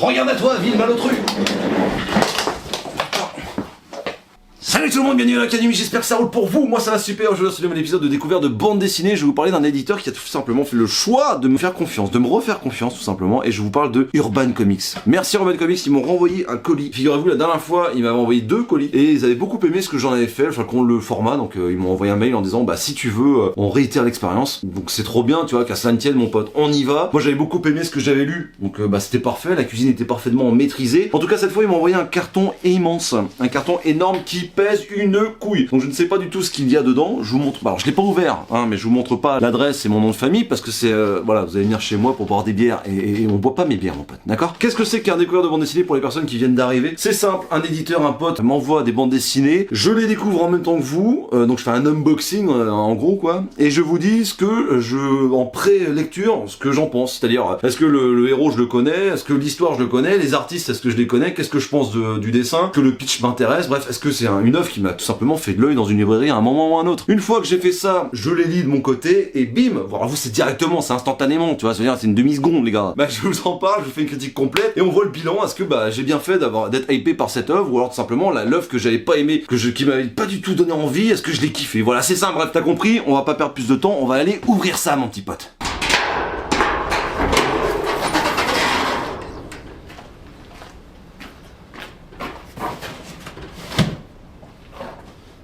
Regarde à toi, ville malotru. Salut tout le monde, bienvenue à l'Académie, j'espère que ça roule pour vous. Moi ça va super, aujourd'hui c'est un nouvel épisode de découverte de bande dessinée. Je vais vous parler d'un éditeur qui a tout simplement fait le choix de me faire confiance, de me refaire confiance tout simplement. Et je vous parle de Urban Comics. Merci Urban Comics, ils m'ont renvoyé un colis. Figurez-vous, la dernière fois, ils m'avaient envoyé 2 colis. Et ils avaient beaucoup aimé ce que j'en avais fait, enfin le format. Donc ils m'ont envoyé un mail en disant, bah si tu veux, on réitère l'expérience. Donc c'est trop bien, tu vois, qu'à cela ne tienne mon pote, on y va. Moi j'avais beaucoup aimé ce que j'avais lu. Donc bah c'était parfait, la cuisine était parfaitement maîtrisée. En tout cas cette fois ils m'ont envoyé un carton immense. Un carton énorme qui pèse une couille. Donc je ne sais pas du tout ce qu'il y a dedans. Je vous montre. Alors je l'ai pas ouvert, hein, mais je vous montre pas l'adresse et mon nom de famille parce que c'est voilà, vous allez venir chez moi pour boire des bières et on boit pas mes bières, mon pote. D'accord? Qu'est-ce que c'est qu'un découvreur de bande dessinée pour les personnes qui viennent d'arriver? C'est simple. Un éditeur, un pote m'envoie des bandes dessinées. Je les découvre en même temps que vous. Donc je fais un unboxing en gros quoi. Et je vous dis ce que en pré-lecture, ce que j'en pense. C'est-à-dire est-ce que le héros je le connais? Est-ce que l'histoire je le connais? Les artistes est-ce que je les connais? Qu'est-ce que je pense du dessin? Que le pitch m'intéresse? Bref, est-ce que c'est une œuvre qui m'a tout simplement fait de l'œil dans une librairie à un moment ou à un autre. Une fois que j'ai fait ça, je les lis de mon côté et bim, voilà, vous c'est directement, c'est instantanément, tu vois, c'est une demi-seconde les gars. Bah je vous en parle, je vous fais une critique complète et on voit le bilan, est-ce que bah j'ai bien fait d'être hypé par cette œuvre ou alors tout simplement l'œuvre que j'avais pas aimé, qui m'avait pas du tout donné envie, est-ce que je l'ai kiffé? Voilà, c'est ça, bref, t'as compris, on va pas perdre plus de temps, on va aller ouvrir ça mon petit pote.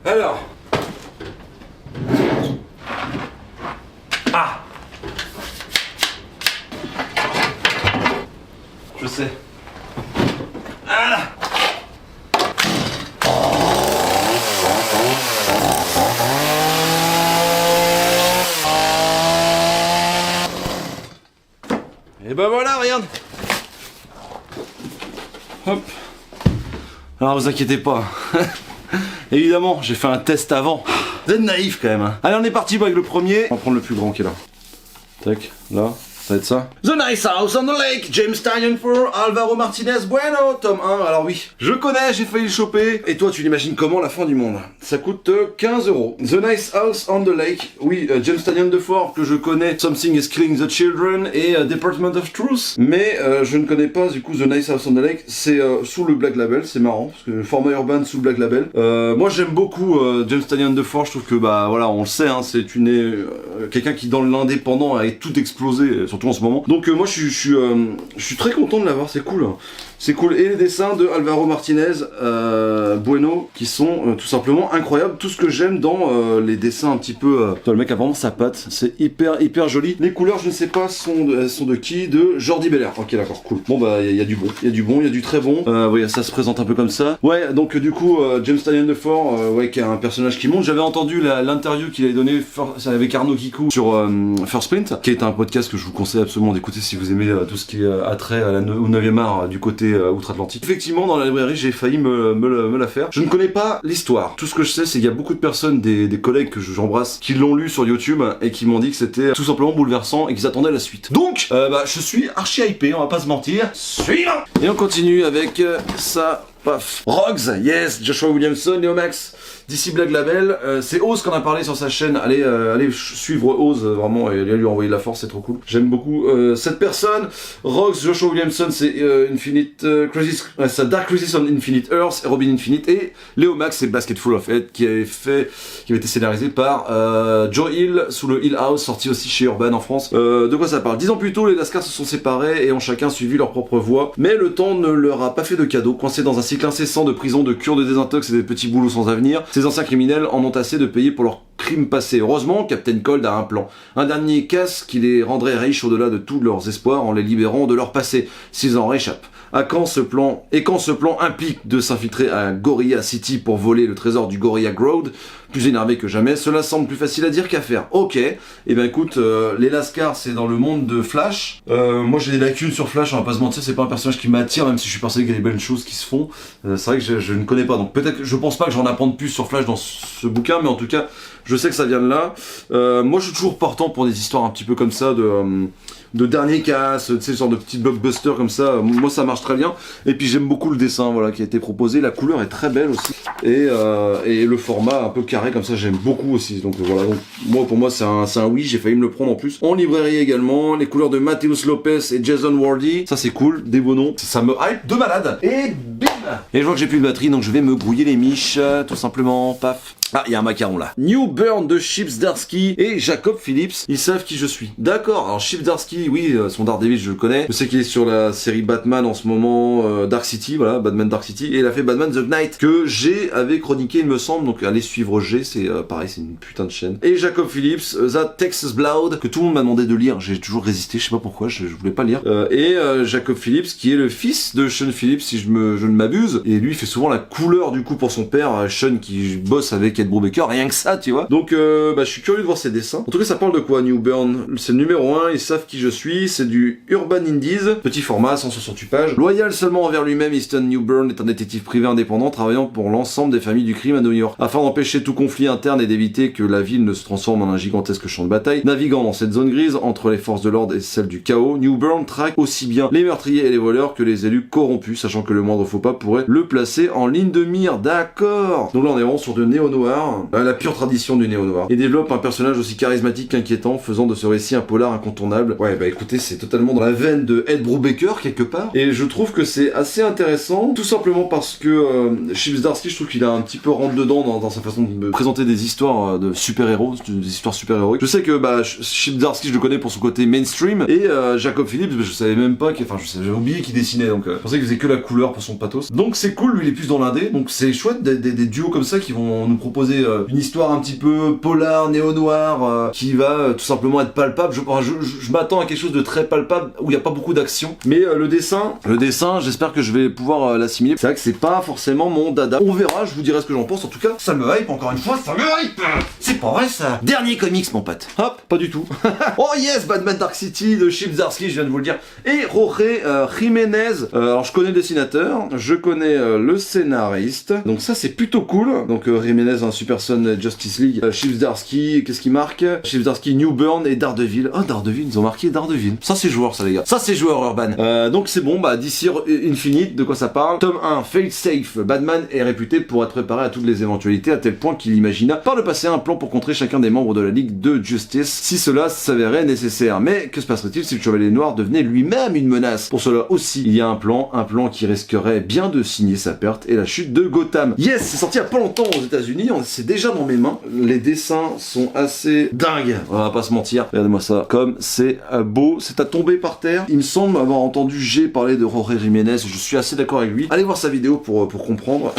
Alors. Ah. Je sais. Ah là. Et ben voilà, regarde. Hop. Alors vous inquiétez pas. Évidemment, j'ai fait un test avant. Vous êtes naïf quand même. Hein. Allez, on est parti avec le premier. On va prendre le plus grand qui est là. Tac, là, ça va être ça. The Nice House on the Lake, James Tynion for Alvaro Martinez Bueno, tome 1. Alors oui, je connais, j'ai failli le choper. Et toi, tu l'imagines comment la fin du monde? Ça coûte 15 €. The Nice House on the Lake. Oui, James Tynion de Fort, que je connais. Something is Killing the Children et Department of Truth. Mais je ne connais pas du coup The Nice House on the Lake. C'est sous le Black Label, c'est marrant. Parce que format urbain sous Black Label. Moi j'aime beaucoup James Tynion de Fort. Je trouve que bah voilà, on le sait, hein, c'est quelqu'un qui dans l'indépendant a tout explosé, surtout en ce moment. Donc moi je suis très content de l'avoir, c'est cool. C'est cool. Et les dessins de Alvaro Martinez Bueno qui sont tout simplement incroyables. Tout ce que j'aime dans les dessins un petit peu... le mec a vraiment sa patte. C'est hyper joli. Les couleurs, je ne sais pas, sont de qui? De Jordi Belair. Ok, d'accord, cool. Bon bah il y a du bon. Il y a du bon, il y a du très bon. Oui, ça se présente un peu comme ça. Ouais, donc du coup, James Tynion de Fort, ouais, qui est un personnage qui monte. J'avais entendu l'interview qu'il avait donné avec Arnaud Kikou sur First Print, qui est un podcast que je vous conseille absolument d'écouter si vous aimez tout ce qui est attrait au 9e art du côté outre-Atlantique. Effectivement, dans la librairie, j'ai failli me la faire. Je ne connais pas l'histoire. Tout ce que je sais, c'est qu'il y a beaucoup de personnes, des collègues que j'embrasse, qui l'ont lu sur YouTube et qui m'ont dit que c'était tout simplement bouleversant et qu'ils attendaient la suite. Donc, bah, je suis archi hypé, on va pas se mentir. Suivant. Et on continue avec ça. Paf. Rogues, yes, Joshua Williamson, Leomax, d'ici Black Label, c'est Oz qu'on a parlé sur sa chaîne, allez suivre Oz, vraiment, et allez lui envoyer de la force, c'est trop cool. J'aime beaucoup cette personne. Rogues, Joshua Williamson, c'est Infinite Crisis, c'est Dark Crisis on Infinite Earth, Robin Infinite, et Leomax, c'est Basketful of Head, qui avait été scénarisé par Joe Hill, sous le Hill House, sorti aussi chez Urban en France. De quoi ça parle? 10 ans plus tôt, les Lascars se sont séparés et ont chacun suivi leur propre voie, mais le temps ne leur a pas fait de cadeau, coincés dans un cycle incessant de prison, de cure de désintox et des petits boulots sans avenir. Ces anciens criminels en ont assez de payer pour leurs crimes passés. Heureusement, Captain Cold a un plan. Un dernier casse qui les rendrait riches au-delà de tous leurs espoirs en les libérant de leur passé, s'ils en réchappent. Quand ce plan implique de s'infiltrer à Gorilla City pour voler le trésor du Gorilla Ground, plus énervé que jamais, cela semble plus facile à dire qu'à faire. Ok, et ben écoute, les Lascars c'est dans le monde de Flash. Moi j'ai des lacunes sur Flash, on va pas se mentir, c'est pas un personnage qui m'attire, même si je suis persuadé qu'il y a des belles choses qui se font. C'est vrai que je ne connais pas, donc peut-être, je pense pas que j'en apprenne plus sur Flash dans ce bouquin, mais en tout cas, Je sais que ça vient de là. Moi, je suis toujours partant pour des histoires un petit peu comme ça de dernier casse, tu sais, genre de petits blockbusters comme ça. Moi, ça marche très bien. Et puis, j'aime beaucoup le dessin, voilà, qui a été proposé. La couleur est très belle aussi. Et le format un peu carré comme ça, j'aime beaucoup aussi. Donc voilà. Donc, moi, pour moi, c'est un oui. J'ai failli me le prendre en plus. En librairie également, les couleurs de Mateus Lopez et Jason Wardy. Ça, c'est cool. Des beaux noms. Ça me hype de malade. Et bim. Et je vois que j'ai plus de batterie, donc je vais me brouiller les miches, tout simplement. Paf. Ah, il y a un macaron là. New Burn de Chip Zdarsky et Jacob Phillips. Ils savent qui je suis. D'accord. Alors Chip Zdarsky, oui, son Daredevil, je le connais. Je sais qu'il est sur la série Batman en ce moment, Dark City, voilà, Batman Dark City. Et il a fait Batman The Knight, que G avait chroniqué, il me semble. Donc allez suivre G, c'est pareil, c'est une putain de chaîne. Et Jacob Phillips, That Texas Blood, que tout le monde m'a demandé de lire. J'ai toujours résisté, je sais pas pourquoi, je voulais pas lire. Et Jacob Phillips, qui est le fils de Sean Phillips, si je ne m'abuse. Et lui, il fait souvent la couleur du coup pour son père, Sean, qui bosse avec Ed Brubaker, rien que ça, tu vois. Donc, je suis curieux de voir ses dessins. En tout cas, ça parle de quoi, New Burn? C'est le numéro 1, ils savent qui je suis, c'est du Urban Indies, petit format, 168 pages. Loyal seulement envers lui-même, Easton New Burn est un détective privé indépendant travaillant pour l'ensemble des familles du crime à New York. Afin d'empêcher tout conflit interne et d'éviter que la ville ne se transforme en un gigantesque champ de bataille, naviguant dans cette zone grise entre les forces de l'ordre et celles du chaos, New Burn traque aussi bien les meurtriers et les voleurs que les élus corrompus, sachant que le moindre faux pas pourrait le placer en ligne de mire. D'accord. Donc là, on est vraiment sur de néo-noir, la pure tradition du néo-noir. Et développe un personnage aussi charismatique qu'inquiétant, faisant de ce récit un polar incontournable. Ouais, bah écoutez, c'est totalement dans la veine de Ed Brubaker, quelque part. Et je trouve que c'est assez intéressant, tout simplement parce que Chip Zdarsky, je trouve qu'il a un petit peu rentre dedans dans sa façon de présenter des histoires de super-héros, des histoires super-héroïques. Je sais que Chip Zdarsky, je le connais pour son côté mainstream, et Jacob Phillips, je savais même pas j'avais oublié qu'il dessinait, donc je pensais qu'il faisait que la couleur pour son pathos. Donc c'est cool, lui il est plus dans l'indé, donc c'est chouette des duos comme ça qui vont nous proposer une histoire un petit peu polar, néo-noir, qui va tout simplement être palpable. Je m'attends à quelque chose de très palpable, où il n'y a pas beaucoup d'action, mais le dessin, j'espère que je vais pouvoir l'assimiler. C'est vrai que c'est pas forcément mon dada. On verra, je vous dirai ce que j'en pense. En tout cas, ça me hype, encore une fois, ça me hype. C'est pas vrai ça. Dernier comics, mon pote. Hop, pas du tout. Oh yes, Batman Dark City de Chip Zdarsky, je viens de vous le dire. Et Jorge Jiménez. Alors je connais le dessinateur, je connais le scénariste, donc ça c'est plutôt cool. Donc Jiménez, un Superson Justice League, Chip Zdarsky, qu'est-ce qui marque? Chip Zdarsky, New Burn et Daredevil. Oh Daredevil, ils ont marqué Daredevil. Ça c'est joueur ça les gars. Ça c'est joueur Urban. Donc c'est bon, DC Infinite, de quoi ça parle? Tome 1, Fail Safe. Batman est réputé pour être préparé à toutes les éventualités, à tel point qu'il imagina par le passé un plan pour contrer chacun des membres de la Ligue de Justice si cela s'avérait nécessaire. Mais que se passerait-il si le Chevalier Noir devenait lui-même une menace? Pour cela aussi, il y a un plan qui risquerait bien de signer sa perte et la chute de Gotham. Yes, c'est sorti il y a pas longtemps aux États-Unis, c'est déjà dans mes mains. Les dessins sont assez dingues, on va pas se mentir. Regardez-moi ça, comme c'est beau, c'est à tomber par terre. Il me semble avoir entendu G parler de Jorge Jiménez, je suis assez d'accord avec lui. Allez voir sa vidéo pour comprendre.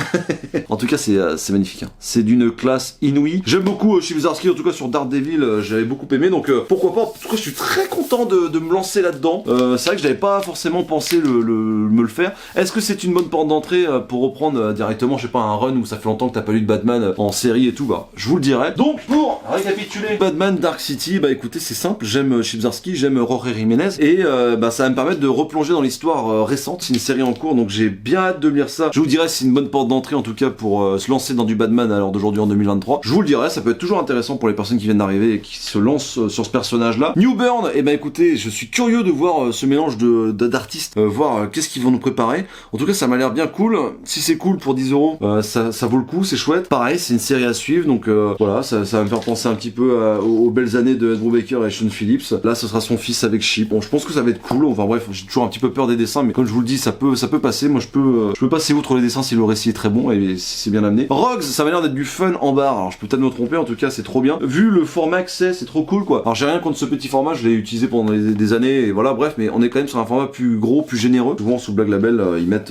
En tout cas, c'est magnifique. Hein. C'est d'une classe inouïe. J'aime beaucoup Chip Zdarsky, en tout cas sur Daredevil, j'avais beaucoup aimé, donc pourquoi pas. En tout cas, je suis très content de me lancer là-dedans. C'est vrai que j'avais pas forcément pensé me le faire. Est-ce que c'est une bonne porte d'entrée pour reprendre directement, je sais pas, un run où ça fait longtemps que t'as pas lu de Batman en série et tout? Bah, je vous le dirai. Donc, pour récapituler Batman Dark City, bah écoutez, c'est simple. J'aime Chip Zdarsky, j'aime Jorge Jiménez, et ça va me permettre de replonger dans l'histoire récente. C'est une série en cours, donc j'ai bien hâte de lire ça. Je vous dirai si c'est une bonne porte d'entrée en tout cas pour se lancer dans du Batman à l'heure d'aujourd'hui en 2023. Je vous le dirai, ça peut être toujours intéressant pour les personnes qui viennent d'arriver et qui se lancent sur ce personnage-là. New Burn, et bah écoutez, je suis curieux de voir ce mélange d'artistes, voir qu'est-ce qu'ils vont nous préparer. En tout cas, ça m'a l'air bien cool. Si c'est cool pour 10 €, ça vaut le coup, c'est chouette. Pareil, c'est une série à suivre, donc voilà, ça va me faire penser un petit peu aux belles années de Ed Brubaker et Sean Phillips. Là, ce sera son fils avec Chip. Bon, je pense que ça va être cool. Enfin bref, j'ai toujours un petit peu peur des dessins, mais comme je vous le dis, ça peut passer. Moi, je peux passer outre les dessins si le récit est très bon et si c'est bien amené. Rogues, ça m'a l'air d'être du fun en barre. Alors, je peux peut-être me tromper, en tout cas, c'est trop bien. Vu le format que c'est trop cool, quoi. Alors, j'ai rien contre ce petit format, je l'ai utilisé pendant des années, et voilà, bref, mais on est quand même sur un format plus gros, plus généreux. Souvent, sous Black Label,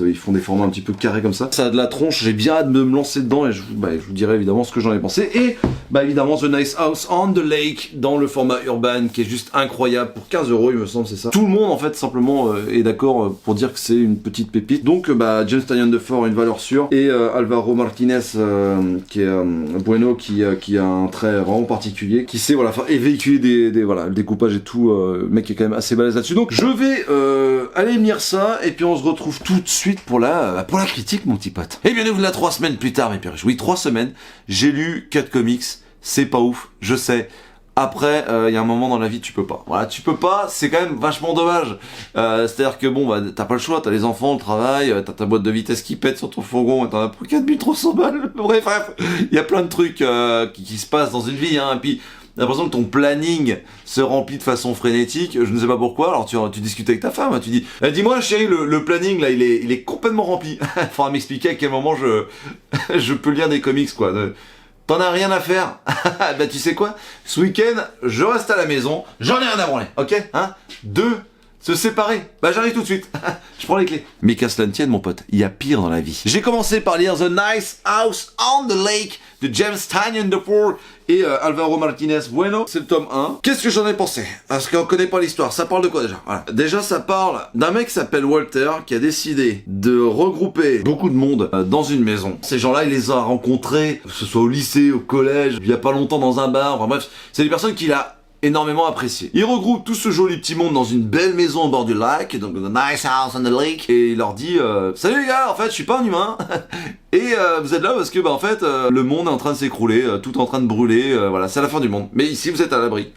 ils font des formats un petit peu carrés comme ça. Ça a de la tronche, j'ai bien hâte de me lancer dedans, et je vous dirai évidemment ce que j'en ai pensé. Et, évidemment, The Nice House on the Lake, dans le format urban, qui est juste incroyable, pour 15 €, il me semble, c'est ça. Tout le monde, en fait, simplement, est d'accord pour dire que c'est une petite pépite. Donc, James Tynion de Fort, une valeur sûre, et Alvaro Martinez, qui est Bueno, qui a un trait vraiment particulier, qui sait, voilà, et véhiculer le découpage et tout, le mec est quand même assez balèze là-dessus. Donc, je vais aller lire ça, et puis on se retrouve tout de suite pour la critique, mon petit pote. Et bien, nous voilà 3 semaines plus tard, mes pères. Oui, 3 semaines, j'ai lu 4 comics. c'est pas ouf, je sais. Après, il y a un moment dans la vie, tu peux pas. Voilà, tu peux pas, c'est quand même vachement dommage. C'est-à-dire que bon, bah, t'as pas le choix, t'as les enfants, le travail, t'as ta boîte de vitesse qui pète sur ton fourgon, et t'en as pour 4300 balles. Bref, il y a plein de trucs qui se passent dans une vie, hein. Et puis, t'as l'impression que ton planning se remplit de façon frénétique, je ne sais pas pourquoi. Alors tu discutes avec ta femme, hein, tu dis dis-moi chérie, le planning là il est complètement rempli. Faudra m'expliquer à quel moment je peux lire des comics quoi. T'en as rien à faire. Bah tu sais quoi, ce week-end je reste à la maison, j'en ai rien à branler, ok hein. Se séparer. Bah j'arrive tout de suite. Je prends les clés. Mais qu'à cela ne tienne mon pote, il y a pire dans la vie. J'ai commencé par lire The Nice House on the Lake de James Tynion IV et Alvaro Martinez Bueno. C'est le tome 1. Qu'est-ce que j'en ai pensé? Parce qu'on connaît pas l'histoire. Ça parle de quoi déjà? Voilà. Déjà ça parle d'un mec qui s'appelle Walter qui a décidé de regrouper beaucoup de monde dans une maison. Ces gens-là il les a rencontrés, que ce soit au lycée, au collège, il y a pas longtemps dans un bar, enfin bref, c'est des personnes qu'il a énormément apprécié. Il regroupe tout ce joli petit monde dans une belle maison au bord du lac, donc the nice house on the lake, et il leur dit salut les gars, en fait je suis pas un humain et vous êtes là parce que bah en fait le monde est en train de s'écrouler, tout est en train de brûler, voilà, c'est la fin du monde. Mais ici vous êtes à l'abri.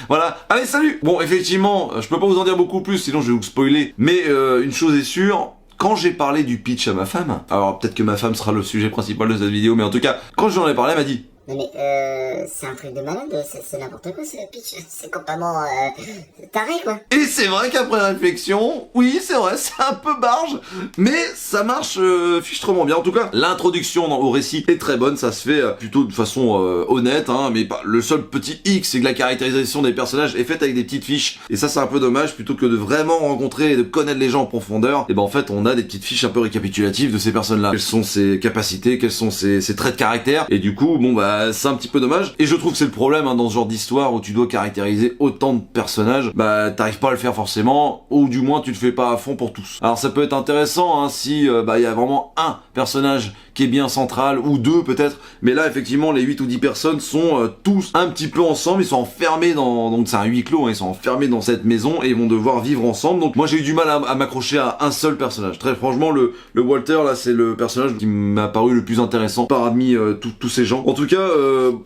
Voilà, allez salut. Bon effectivement, je peux pas vous en dire beaucoup plus sinon je vais vous spoiler, mais une chose est sûre, quand j'ai parlé du pitch à ma femme, alors peut-être que ma femme sera le sujet principal de cette vidéo, mais en tout cas, quand je lui en ai parlé, elle m'a dit non mais c'est un truc de malade, c'est n'importe quoi ce pitch, c'est complètement taré quoi. Et c'est vrai qu'après réflexion, oui c'est vrai, c'est un peu barge, mais ça marche fichtrement bien. En tout cas, l'introduction au récit est très bonne, ça se fait plutôt de façon honnête, hein, mais pas. Le seul petit hic, c'est que la caractérisation des personnages est faite avec des petites fiches, et ça c'est un peu dommage, plutôt que de vraiment rencontrer et de connaître les gens en profondeur, et ben en fait on a des petites fiches un peu récapitulatives de ces personnes-là. Quelles sont ses capacités, quels sont ses traits de caractère, et du coup, bon bah c'est un petit peu dommage, et je trouve que c'est le problème hein, dans ce genre d'histoire où tu dois caractériser autant de personnages, bah t'arrives pas à le faire forcément, ou du moins tu le fais pas à fond pour tous. Alors ça peut être intéressant hein, si bah y a vraiment un personnage qui est bien central, ou deux peut-être, mais là effectivement les 8 ou 10 personnes sont tous un petit peu ensemble, ils sont enfermés dans, donc c'est un huis clos, hein, ils sont enfermés dans cette maison et ils vont devoir vivre ensemble. Donc moi j'ai eu du mal à m'accrocher à un seul personnage. Très franchement le Walter là c'est le personnage qui m'a paru le plus intéressant parmi tous ces gens. En tout cas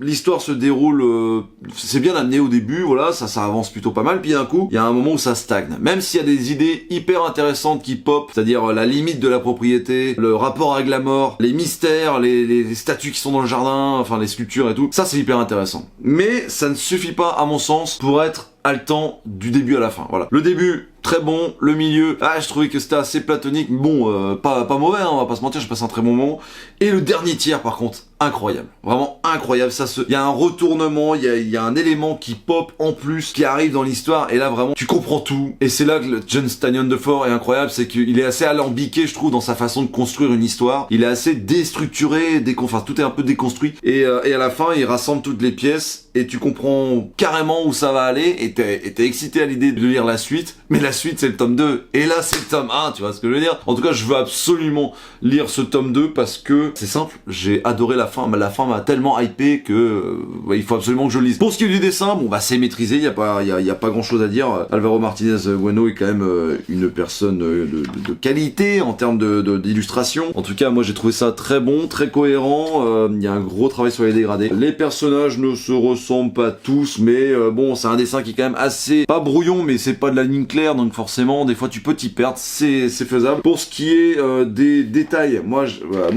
l'histoire se déroule, c'est bien amené au début, voilà, ça avance plutôt pas mal, puis d'un coup il y a un moment où ça stagne, même s'il y a des idées hyper intéressantes qui pop, c'est-à-dire la limite de la propriété, le rapport avec la mort, les mystères, les statues qui sont dans le jardin, enfin les sculptures et tout, ça c'est hyper intéressant. Mais ça ne suffit pas à mon sens pour être haletant du début à la fin, voilà. Le début, très bon, le milieu, je trouvais que c'était assez platonique, bon, pas mauvais, hein, on va pas se mentir, je passe un très bon moment. Et le dernier tiers par contre, incroyable, vraiment incroyable, il y a un retournement, il y a un élément qui pop en plus, qui arrive dans l'histoire, et là vraiment, tu comprends tout. Et c'est là que le James Tynion IV est incroyable, c'est qu'il est assez alambiqué, je trouve, dans sa façon de construire une histoire. Il est assez déstructuré, enfin tout est un peu déconstruit, et à la fin, il rassemble toutes les pièces, et tu comprends carrément où ça va aller, et t'es excité à l'idée de lire la suite, mais la suite c'est le tome 2, et là c'est le tome 1, tu vois ce que je veux dire. En tout cas je veux absolument lire ce tome 2 parce que c'est simple, j'ai adoré la fin m'a tellement hypé que il faut absolument que je le lise. Pour ce qui est du dessin, bon bah c'est maîtrisé, il y a pas grand chose à dire. Alvaro Martinez Bueno est quand même une personne de qualité en termes d'illustration. En tout cas moi j'ai trouvé ça très bon, très cohérent, il y a un gros travail sur les dégradés. Les personnages ne se ressemblent pas tous, mais bon c'est un dessin qui est quand même assez, pas brouillon, mais c'est pas de la ligne claire, donc forcément des fois tu peux t'y perdre, c'est faisable. Pour ce qui est des détails, moi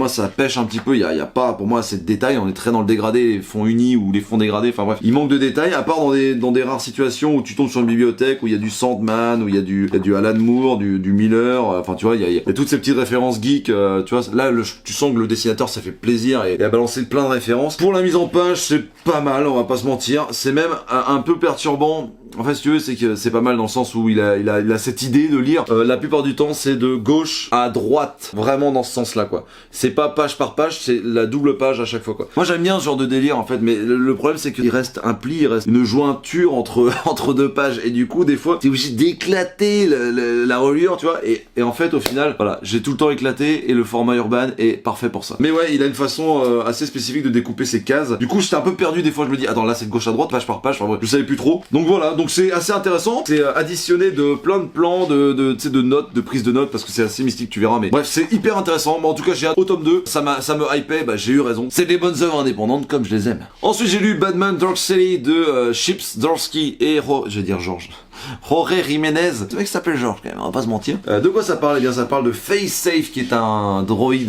ça pêche un petit peu, il y a pas pour moi assez de détails, on est très dans le dégradé, les fonds unis ou les fonds dégradés, enfin bref, il manque de détails, à part dans des rares situations où tu tombes sur une bibliothèque, où il y a du Sandman, où il y a du Alan Moore, du Miller, enfin tu vois, il y a toutes ces petites références geeks, tu vois, là tu sens que le dessinateur ça fait plaisir et a balancé plein de références. Pour la mise en page c'est pas mal, on va pas se mentir, c'est même un peu perturbant. En fait, si tu veux, c'est que c'est pas mal dans le sens où il a cette idée de lire. La plupart du temps, c'est de gauche à droite, vraiment dans ce sens-là, quoi. C'est pas page par page, c'est la double page à chaque fois, quoi. Moi, j'aime bien ce genre de délire, en fait, mais le problème, c'est qu'il reste un pli, il reste une jointure entre deux pages, et du coup, des fois, t'es obligé d'éclater la reliure, tu vois. Et en fait, au final, voilà, j'ai tout le temps éclaté, et le format Urban est parfait pour ça. Mais ouais, il a une façon assez spécifique de découper ses cases. Du coup, j'étais un peu perdu des fois. Je me dis, attends, là, c'est de gauche à droite, page par page. Enfin, bref, je savais plus trop. Donc voilà. donc c'est assez intéressant, c'est additionné de plein de plans, de notes, de prise de notes, parce que c'est assez mystique, tu verras, mais bref, c'est hyper intéressant. Bon, en tout cas, j'ai hâte au tome 2, ça me hypait, bah j'ai eu raison. C'est des bonnes œuvres indépendantes comme je les aime. Ensuite, j'ai lu Batman Dark City de Chips Darsky et je vais dire Georges. Jorge Jiménez, ce mec s'appelle Georges quand même, on va pas se mentir. De quoi ça parle? Eh bien ça parle de FaceSafe qui est un robot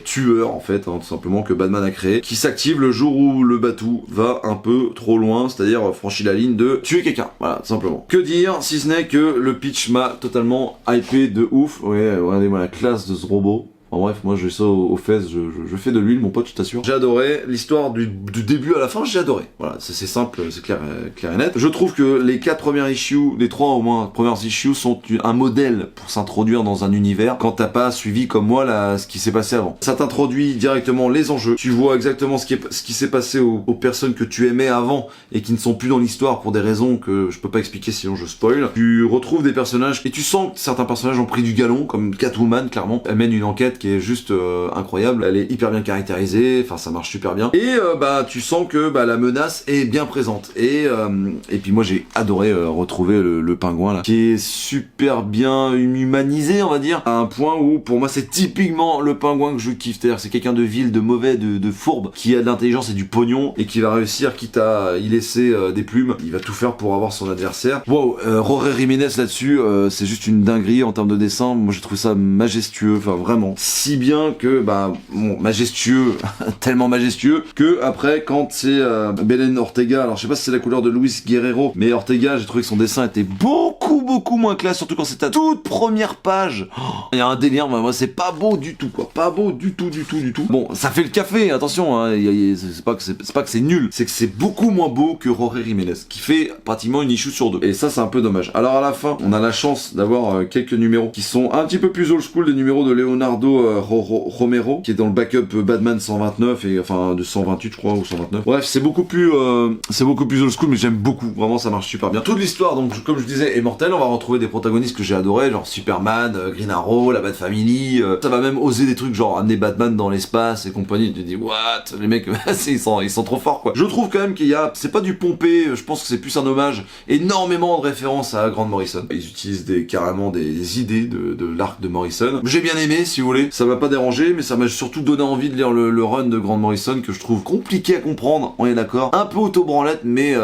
tueur en fait, hein, tout simplement, que Batman a créé, qui s'active le jour où le Batou va un peu trop loin, c'est-à-dire franchit la ligne de tuer quelqu'un, voilà, tout simplement. Que dire si ce n'est que le pitch m'a totalement hypé de ouf. Ouais, regardez-moi la classe de ce robot. En bref, moi j'ai ça aux fesses, je fais de l'huile, mon pote, je t'assure. J'ai adoré l'histoire du début à la fin, j'ai adoré. Voilà, c'est simple, c'est clair et net. Je trouve que les 4 premières issues, les 3 au moins premières issues sont un modèle pour s'introduire dans un univers quand t'as pas suivi comme moi ce qui s'est passé avant. Ça t'introduit directement les enjeux, tu vois exactement ce qui s'est passé aux personnes que tu aimais avant et qui ne sont plus dans l'histoire pour des raisons que je peux pas expliquer sinon je spoil. Tu retrouves des personnages et tu sens que certains personnages ont pris du galon, comme Catwoman, clairement. Elle mène une enquête qui est juste incroyable, elle est hyper bien caractérisée, enfin ça marche super bien, et tu sens que la menace est bien présente, et puis moi j'ai adoré retrouver le pingouin là, qui est super bien humanisé on va dire, à un point où pour moi c'est typiquement le pingouin que je kiffe, c'est-à-dire c'est quelqu'un de vil, de mauvais, de fourbe, qui a de l'intelligence et du pognon, et qui va réussir, quitte à y laisser des plumes, il va tout faire pour avoir son adversaire. Wow, Jorge Jiménez là-dessus, c'est juste une dinguerie en termes de dessin, moi j'ai trouvé ça majestueux, enfin vraiment, si bien que majestueux, tellement majestueux que après quand c'est Belen Ortega, alors je sais pas si c'est la couleur de Luis Guerrero, mais Ortega, j'ai trouvé que son dessin était beaucoup moins classe, surtout quand c'est à toute première page. Il y a un délire, moi c'est pas beau du tout quoi, pas beau du tout. Bon, ça fait le café, attention, hein, c'est pas que c'est nul, c'est que c'est beaucoup moins beau que Jorge Jiménez, qui fait pratiquement une issue sur 2. Et ça c'est un peu dommage. Alors à la fin, on a la chance d'avoir quelques numéros qui sont un petit peu plus old school, des numéros de Leonardo Romero, qui est dans le backup Batman 129 et enfin de 128 je crois ou 129. Bref, c'est beaucoup plus old school, mais j'aime beaucoup. Vraiment, ça marche super bien. Toute l'histoire, donc comme je disais, est mortelle. On va retrouver des protagonistes que j'ai adoré, genre Superman, Green Arrow, la Bat Family. Ça va même oser des trucs genre amener Batman dans l'espace et compagnie. Tu te dis what, les mecs, ils sont trop forts quoi. Je trouve quand même c'est pas du pompé. Je pense que c'est plus un hommage. Énormément de références à Grant Morrison. Ils utilisent carrément des idées de l'arc de Morrison. J'ai bien aimé, si vous voulez. Ça m'a pas dérangé, mais ça m'a surtout donné envie de lire le run de Grant Morrison, que je trouve compliqué à comprendre, on est d'accord, un peu auto-branlette, mais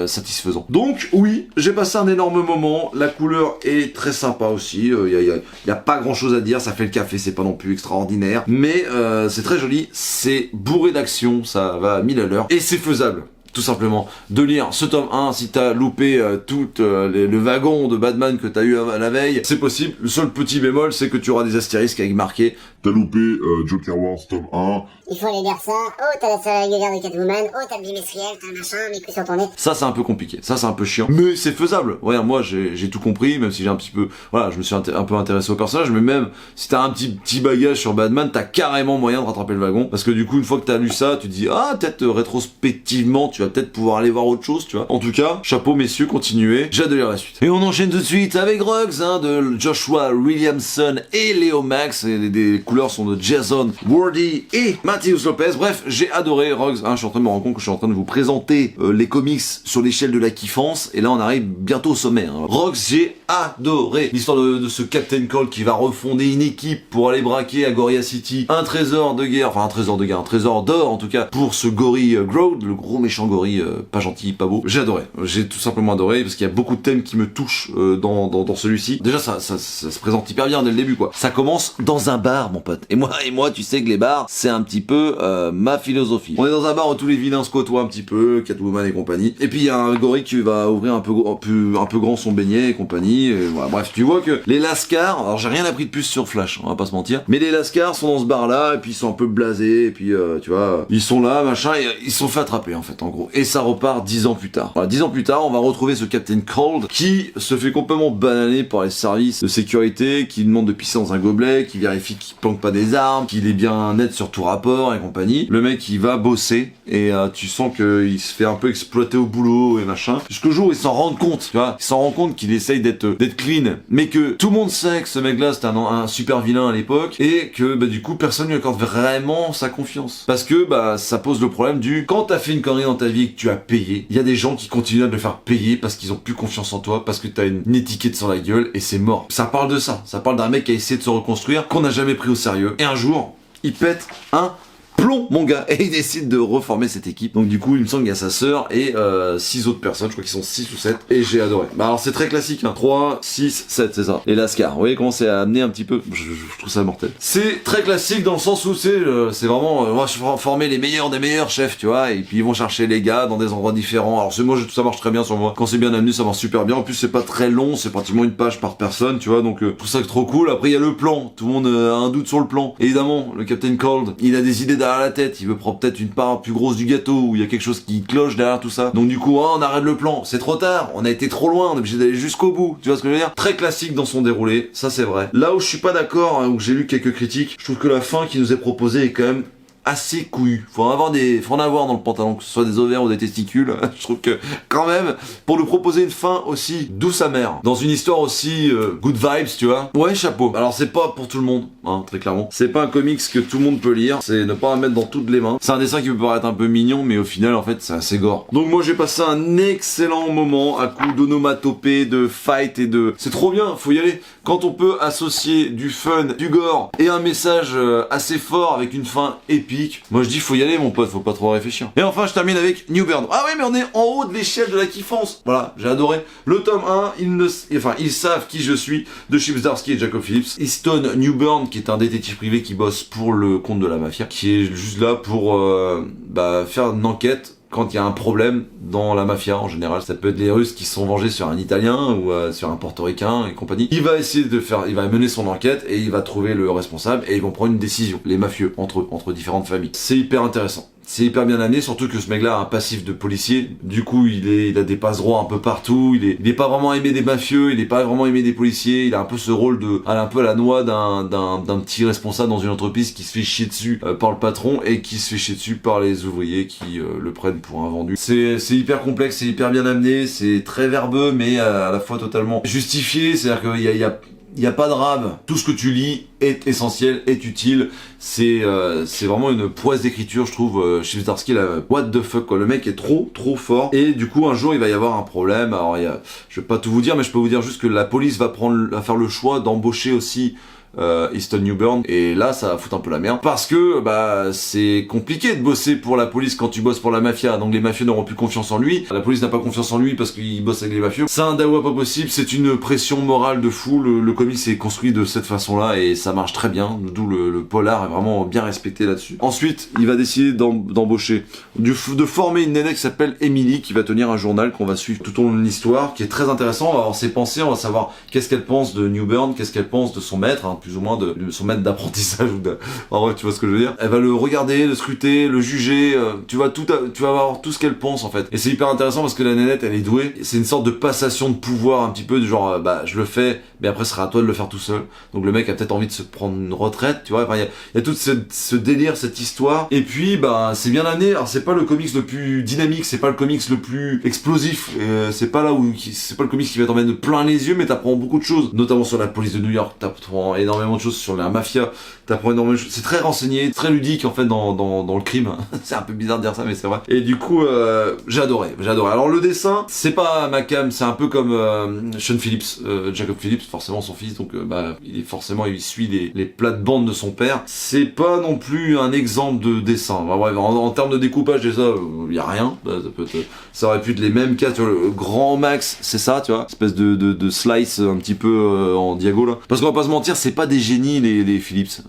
satisfaisant. Donc oui, j'ai passé un énorme moment, la couleur est très sympa aussi, y a pas grand chose à dire, ça fait le café, c'est pas non plus extraordinaire, mais c'est très joli, c'est bourré d'action, ça va à 1000 à l'heure, et c'est faisable. Tout simplement, de lire ce tome 1 si t'as loupé tout le wagon de Batman que t'as eu la veille, c'est possible. Le seul petit bémol, c'est que tu auras des astérisques avec marqué t'as loupé Joker Wars tome 1. Il faut aller lire ça. Oh, t'as la série régulière de Catwoman. Oh, t'as le bimestriel, t'as le machin, mes coups sur ton nez. Ça, c'est un peu compliqué. Ça, c'est un peu chiant. Mais c'est faisable. Regarde, moi, j'ai tout compris, même si j'ai un petit peu... Voilà, je me suis un peu intéressé au personnage, mais même si t'as un petit bagage sur Batman, t'as carrément moyen de rattraper le wagon. Parce que du coup, une fois que t'as lu ça, tu te dis, ah, peut-être rétrospectivement, tu vas peut-être pouvoir aller voir autre chose, tu vois. En tout cas, chapeau, messieurs, continuez. J'ai hâte de lire la suite. Et on enchaîne tout de suite avec Rugs, de Joshua Williamson et Léo Max. Et les couleurs sont de Jason Wardy et Matthews Lopez. Bref, j'ai adoré Rugs. Je suis en train de me rendre compte que je suis en train de vous présenter les comics sur l'échelle de la kiffance. Et là, on arrive bientôt au sommet. Rugs, j'ai adoré l'histoire de ce Captain Cold qui va refonder une équipe pour aller braquer à Gorilla City un trésor de guerre, enfin un trésor d'or en tout cas, pour ce gorille Grodd, le gros méchant gorille pas gentil, pas beau. J'ai adoré, j'ai tout simplement adoré parce qu'il y a beaucoup de thèmes qui me touchent dans celui-ci. Déjà ça se présente hyper bien dès le début quoi. Ça commence dans un bar mon pote. Et moi tu sais que les bars c'est un petit peu ma philosophie. On est dans un bar où tous les vilains se côtoient un petit peu, Catwoman et compagnie. Et puis il y a un gorille qui va ouvrir un peu grand son beignet et compagnie. Et voilà. Bref, tu vois que les Lascars, alors j'ai rien appris de plus sur Flash, on va pas se mentir, mais les Lascars sont dans ce bar là et puis ils sont un peu blasés et puis tu vois, ils sont là machin et ils se sont fait attraper en fait en gros. Et ça repart 10 ans plus tard. Voilà, 10 ans plus tard, on va retrouver ce Captain Cold qui se fait complètement bananer par les services de sécurité, qui demande de pisser dans un gobelet, qui vérifie qu'il planque pas des armes, qu'il est bien net sur tout rapport et compagnie. Le mec il va bosser et tu sens qu'il se fait un peu exploiter au boulot et machin. Jusqu'au jour où il s'en rend compte, tu vois, il s'en rend compte qu'il essaye d'être clean, mais que tout le monde sait que ce mec-là c'était un super vilain à l'époque et que du coup personne lui accorde vraiment sa confiance parce que ça pose le problème du quand t'as fait une connerie dans ta ta vie et que tu as payé, il y a des gens qui continuent à te le faire payer parce qu'ils ont plus confiance en toi, parce que t'as une étiquette sur la gueule et c'est mort. Ça parle de ça. Ça parle d'un mec qui a essayé de se reconstruire, qu'on n'a jamais pris au sérieux. Et un jour, il pète un plomb, mon gars, et il décide de reformer cette équipe. Donc du coup, il me semble qu'il y a sa sœur et 6 autres personnes, je crois qu'ils sont 6 ou 7, et j'ai adoré. Bah alors c'est très classique, hein. 3, 6, 7, c'est ça. Et Lascar, vous voyez comment c'est amené un petit peu, je trouve ça mortel. C'est très classique dans le sens où c'est vraiment, on va former les meilleurs des meilleurs chefs, tu vois, et puis ils vont chercher les gars dans des endroits différents. Alors moi, ça marche très bien sur moi. Quand c'est bien amené, ça marche super bien. En plus, c'est pas très long, c'est pratiquement une page par personne, tu vois, donc je trouve ça trop cool. Après, il y a le plan. Tout le monde a un doute sur le plan. Évidemment, le Captain Cold, il a des idées derrière la tête, il veut prendre peut-être une part plus grosse du gâteau, où il y a quelque chose qui cloche derrière tout ça. Donc du coup, on arrête le plan, c'est trop tard, on a été trop loin, on est obligé d'aller jusqu'au bout, tu vois ce que je veux dire? Très classique dans son déroulé, ça c'est vrai. Là où je suis pas d'accord, où j'ai lu quelques critiques, je trouve que la fin qui nous est proposée est quand même assez couillu. Faut en avoir dans le pantalon, que ce soit des ovaires ou des testicules. Je trouve que, quand même, pour nous proposer une fin aussi douce amère, dans une histoire aussi good vibes, tu vois. Ouais, chapeau. Alors c'est pas pour tout le monde, hein, très clairement. C'est pas un comics que tout le monde peut lire. C'est ne pas en mettre dans toutes les mains. C'est un dessin qui peut paraître un peu mignon, mais au final, en fait, c'est assez gore. Donc moi, j'ai passé un excellent moment à coup d'onomatopée, de fight et de... C'est trop bien, faut y aller. Quand on peut associer du fun, du gore et un message assez fort avec une fin épique, moi je dis faut y aller mon pote, faut pas trop réfléchir. Et enfin je termine avec New Burn. Ah ouais mais on est en haut de l'échelle de la kiffance. Voilà, j'ai adoré. Le tome 1, ils savent qui je suis, de Chip Zdarsky et Jacob Phillips. Easton Newburn, qui est un détective privé qui bosse pour le compte de la mafia, qui est juste là pour faire une enquête quand il y a un problème dans la mafia en général. Ça peut être les Russes qui se sont vengés sur un Italien ou sur un Portoricain et compagnie. Il va essayer il va mener son enquête et il va trouver le responsable et ils vont prendre une décision, les mafieux, entre eux, entre différentes familles. C'est hyper intéressant. C'est hyper bien amené, surtout que ce mec-là a un passif de policier. Du coup, il a des passe-droits un peu partout. Il est pas vraiment aimé des mafieux, il est pas vraiment aimé des policiers. Il a un peu ce rôle un peu à la noix d'un petit responsable dans une entreprise qui se fait chier dessus par le patron et qui se fait chier dessus par les ouvriers qui le prennent pour un vendu. C'est hyper complexe, c'est hyper bien amené, c'est très verbeux mais à la fois totalement justifié. C'est-à-dire qu'il y a pas de rab. Tout ce que tu lis est essentiel, est utile. C'est vraiment une prouesse d'écriture, je trouve. Chip Zdarsky, what the fuck, quoi. Le mec est trop fort. Et du coup, un jour, il va y avoir un problème. Alors, je vais pas tout vous dire, mais je peux vous dire juste que la police va faire le choix d'embaucher aussi Easton Newburn, et là ça va foutre un peu la merde parce que c'est compliqué de bosser pour la police quand tu bosses pour la mafia, donc les mafieux n'auront plus confiance en lui, la police n'a pas confiance en lui parce qu'il bosse avec les mafieux. C'est un dawa pas possible, c'est une pression morale de fou. Le comics est construit de cette façon là et ça marche très bien, d'où le polar est vraiment bien respecté là-dessus. Ensuite il va décider d'embaucher, de former une nana qui s'appelle Emily, qui va tenir un journal qu'on va suivre tout au long de l'histoire, qui est très intéressant. On va avoir ses pensées, on va savoir qu'est-ce qu'elle pense de Newburn, qu'est-ce qu'elle pense de son maître, plus ou moins de son maître d'apprentissage en vrai, tu vois ce que je veux dire. Elle va le regarder, le scruter, le juger, tu vas voir tout ce qu'elle pense en fait. Et c'est hyper intéressant parce que la nénette elle est douée. C'est une sorte de passation de pouvoir un petit peu du genre je le fais mais après ce sera à toi de le faire tout seul. Donc le mec a peut-être envie de se prendre une retraite, tu vois. Enfin il y a tout ce délire, cette histoire. Et puis c'est bien amené. Alors c'est pas le comics le plus dynamique, c'est pas le comics le plus explosif, c'est pas le comics qui va t'emmener plein les yeux, mais t'apprends beaucoup de choses, notamment sur la police de New York. T'apprends énormément de choses sur la mafia, t'apprends énormément de choses. C'est très renseigné, très ludique en fait dans le crime. C'est un peu bizarre de dire ça mais c'est vrai. Et du coup j'ai adoré. Alors le dessin, c'est pas ma cam, c'est un peu comme Sean Phillips, Jacob Phillips, forcément son fils, donc il suit les plates-bandes de son père. C'est pas non plus un exemple de dessin. Bref, en termes de découpage déjà, y a rien. Ça aurait pu être les mêmes cas, tu vois, le grand max, c'est ça, tu vois, espèce de slice un petit peu en diago là. Parce qu'on va pas se mentir, c'est pas des génies les Phillips.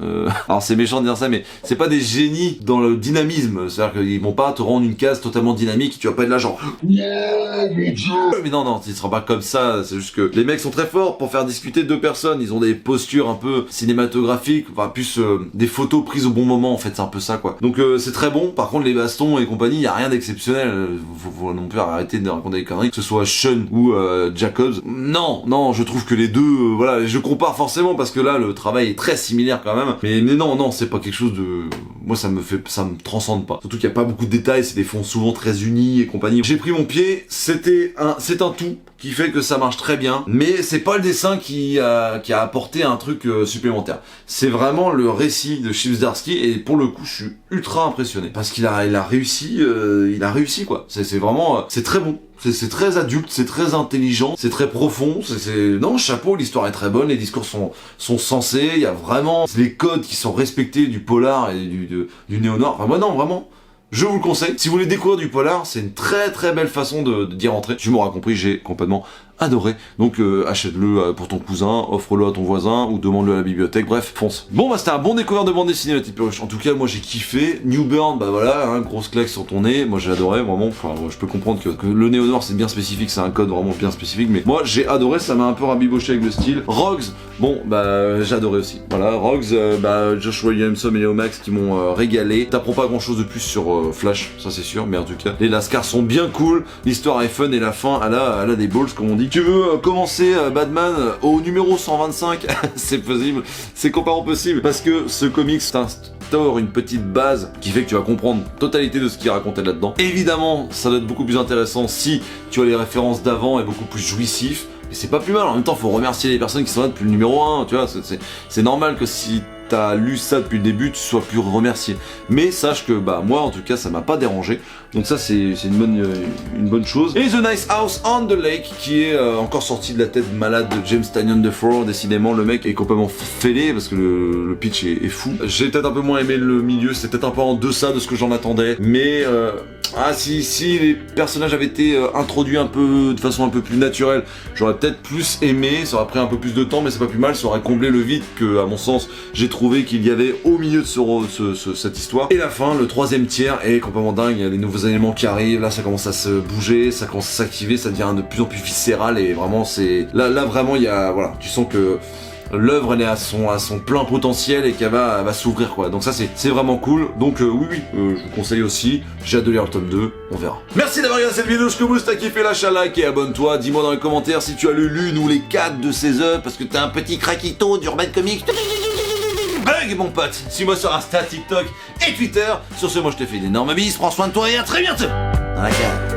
Alors c'est méchant de dire ça, mais c'est pas des génies dans le dynamisme. C'est-à-dire qu'ils vont pas te rendre une case totalement dynamique, tu vas pas être là genre mais non, il sera pas comme ça. C'est juste que les mecs sont très forts pour faire discuter deux personnes. Ils ont des postures un peu cinématographiques, enfin plus des photos prises au bon moment en fait, c'est un peu ça quoi. Donc c'est très bon. Par contre les bastons et compagnie, y a rien d'exceptionnel. Faut non plus arrêter de raconter des conneries, que ce soit Sean ou Jacobs. Non, je trouve que les deux, voilà, je compare forcément parce que là le travail est très similaire quand même. Mais non, c'est pas quelque chose de... Moi ça me transcende pas. Surtout qu'il y a pas beaucoup de détails, c'est des fonds souvent très unis et compagnie. J'ai pris mon pied, c'est un tout qui fait que ça marche très bien, mais c'est pas le dessin qui a apporté un truc supplémentaire. C'est vraiment le récit de Chip Zdarsky, et pour le coup, je suis ultra impressionné parce qu'il a réussi quoi. C'est vraiment, c'est très bon. C'est très adulte, c'est très intelligent, c'est très profond, non, chapeau, l'histoire est très bonne, les discours sont sensés, il y a vraiment les codes qui sont respectés du polar et du néo-noir. Enfin, moi non, vraiment. Je vous le conseille. Si vous voulez découvrir du polar, c'est une très très belle façon d'y rentrer. Tu m'auras compris, j'ai complètement adoré. Donc achète-le pour ton cousin, offre-le à ton voisin ou demande-le à la bibliothèque. Bref, fonce. Bon, bah c'était un bon découvert de bande dessinée, la petite perruche. En tout cas, moi j'ai kiffé. New Burn, bah voilà, hein, grosse claque sur ton nez. Moi j'ai adoré, vraiment. Enfin, moi, je peux comprendre que le néo-noir c'est bien spécifique, c'est un code vraiment bien spécifique. Mais moi j'ai adoré, ça m'a un peu rabiboché avec le style. Rogues, bon, bah j'ai adoré aussi. Voilà, Rogues, Joshua Williamson et Léo Max qui m'ont régalé. T'apprends pas grand chose de plus sur Flash, ça c'est sûr, mais en tout cas, les lascars sont bien cool, l'histoire est fun et la fin, elle a des balls comme on dit. Tu veux commencer Batman au numéro 125, c'est possible, c'est complètement possible, parce que ce comics t'instaure une petite base qui fait que tu vas comprendre totalité de ce qu'il racontait là-dedans. Évidemment, ça doit être beaucoup plus intéressant si tu as les références d'avant et beaucoup plus jouissif, et c'est pas plus mal. En même temps, faut remercier les personnes qui sont là depuis le numéro 1, tu vois, c'est normal que si t'as lu ça depuis le début, tu sois plus remercié. Mais sache que bah moi en tout cas ça m'a pas dérangé. Donc ça c'est une bonne chose. Et The Nice House on the Lake qui est encore sorti de la tête malade de James Tynion IV. Décidément le mec est complètement fêlé parce que le pitch est fou. J'ai peut-être un peu moins aimé le milieu, c'était peut-être un peu en deçà de ce que j'en attendais. Mais si les personnages avaient été introduits de façon un peu plus naturelle, j'aurais peut-être plus aimé, ça aurait pris un peu plus de temps, mais c'est pas plus mal, ça aurait comblé le vide que, à mon sens, j'ai trouvé qu'il y avait au milieu de cette histoire. Et la fin, le troisième tiers est complètement dingue, il y a des nouveaux éléments qui arrivent, là ça commence à se bouger, ça commence à s'activer, ça devient de plus en plus viscéral, et vraiment c'est... Là vraiment il y a... Voilà, tu sens que l'œuvre elle est à son plein potentiel et qu'elle va s'ouvrir quoi. Donc ça c'est vraiment cool. Donc oui, je vous conseille aussi. J'ai hâte de lire le tome 2, on verra. Merci d'avoir regardé cette vidéo jusqu'au bout. Si t'as kiffé, lâche un like et abonne-toi. Dis-moi dans les commentaires si tu as lu l'une ou les 4 de ces œuvres parce que t'es un petit craquito d'Urban Comics. Bug mon pote. Suis-moi sur Insta, TikTok et Twitter. Sur ce, moi je te fais d'énormes bises. Prends soin de toi et à très bientôt. Dans la cave.